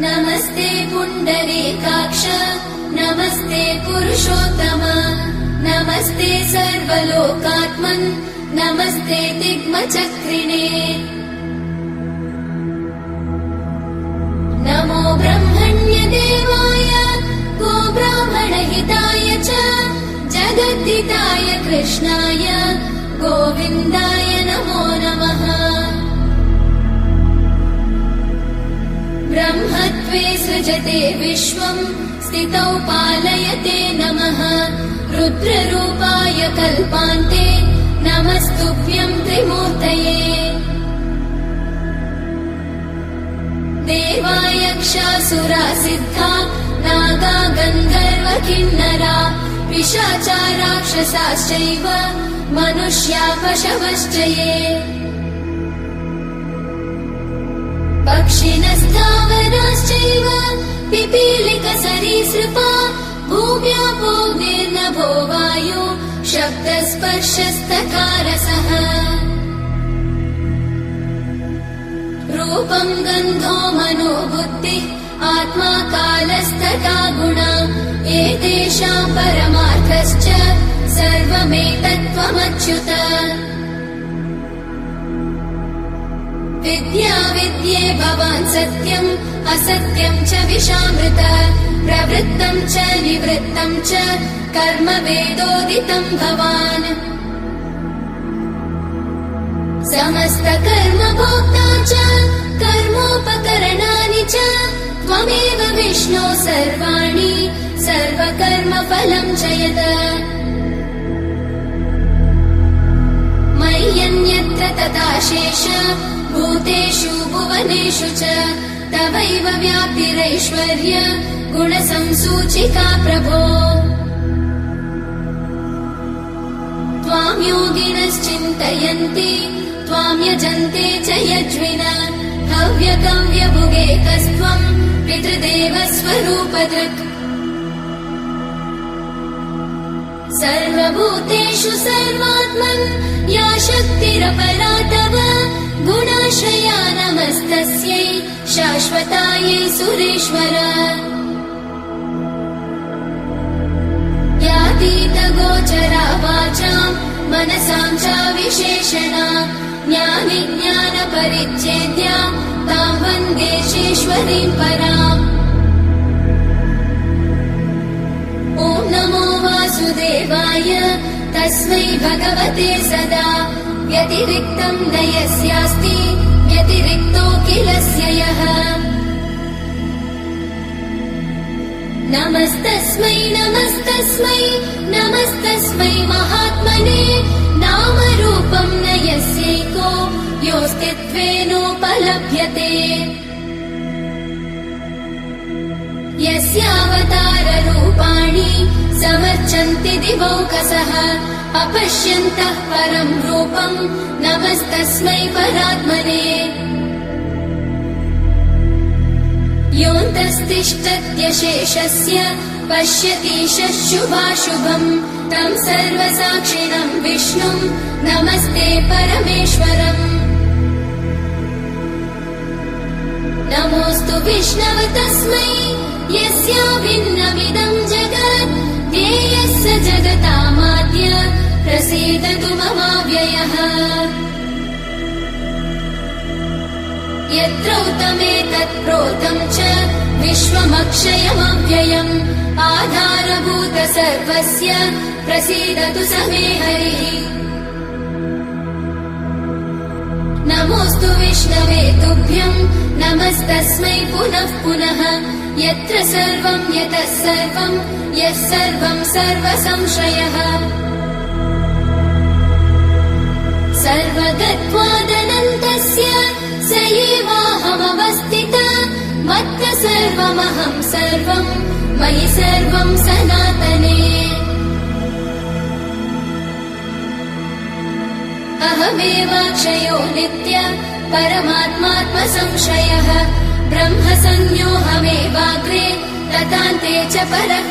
नमस्ते पुण्डरीकाक्ष नमस्ते पुरुषोत्तम नमस्ते सर्वलोकात्मन् नमस्ते दिग्मचक्रिणे नमो ब्रह्मण्यदेवाय गोब्राह्मणहिताय च जगद्दिताय कृष्णाय गोविन्दाय नमो नमः। ब्रह्मत्वे सृजते विश्वम् स्थितौ पालयते नमः रुद्ररूपाय कल्पान्ते नमस्तुभ्यम् त्रिमूर्तये। देवायक्षासुरा सिद्धा नागा गन्धर्व किन्नरा पिशाचा राक्षसाश्चैव मनुष्या पशवश्च ये। पक्षिणस्थावराश्चैव पिपीलिकसरीसृपा भूम्यापो निर्नभो वायु शब्दस्पर्शस्तकारसः। रूपम् गन्धो मनो बुद्धिः आत्मा कालस्तथा गुणा एतेषाम् परमार्थश्च सर्वमेतत्त्वमच्युत। विद्या विद्ये भवान् सत्यम् असत्यम् च विशामृत प्रवृत्तम् च निवृत्तम् च कर्म वेदोदितम् भवान्। समस्तकर्म भोक्ता च कर्मोपकरणानि च त्वमेव विष्णो सर्वाणि सर्वकर्मफलम् च यत्। मय्यन्यत्र तथा शेष भूतेषु भुवनेषु च तवैव व्याप्तिरैश्वर्य गुणसंसूचिका प्रभो। त्वां योगिनश्चिन्तयन्ति त्वां यजन्ते च यज्विना हव्यकव्यभुगेकस्त्वम् पितृदेवस्वरूपदृक्। सर्वभूतेषु सर्वात्मन् या शक्तिरपरा तव गुणाश्रया नमस्तस्यै शाश्वतायै सुरेश्वर। यातीतगोचरा वाचाम् मनसाम् च विशेषणा ज्ञानि ज्ञानपरिच्छेद्या ताम् वन्दे शेश्वरीम् पराम्। ॐ नमो वासुदेवाय तस्मै भगवते सदा व्यतिरिक्तम् न यस्यास्ति व्यतिरिक्तोऽखिलस्य यः। नमस्तस्मै नमस्तस्मै नमस्तस्मै महात्मने नामरूपम् न यस्यैको योऽस्तित्वेनोपलभ्यते। यस्यावताररूपाणि समर्चन्ति दिवौकसः अपश्यन्तः परम् रूपम् नमस्तस्मै परात्मने। योऽन्तस्तिष्ठत्यशेषस्य पश्यतीशः शुभाशुभम् तम् सर्वसाक्षिणम् विष्णुम् नमस्ते परमेश्वरम्। नमोऽस्तु विष्णव तस्मै यस्याभिन्नमिदम् जगत् ध्येयः स जगतामाद्य प्रसीदतु ममाव्ययः। यत्रौतमेतत् प्रोतम् च विश्वमक्षयमव्ययम् आधारभूत सर्वस्य प्रसीदतु स मे हरिः। नमोऽस्तु विष्णवे तुभ्यम् नमस्तस्मै पुनः पुनः यत्र सर्वम् यतः सर्वम् यः सर्वम् सर्वसंशयः। सर्वगत्वादनन्तस्य स एवाहमवस्थितः मत्त सर्वमहम् सर्वम् मयि सर्वम् सनातने। अहमेवाक्षयो नित्य परमात्मात्मसंशयः ब्रह्मसंज्ञोऽहमेवाग्रे तथान्ते च परः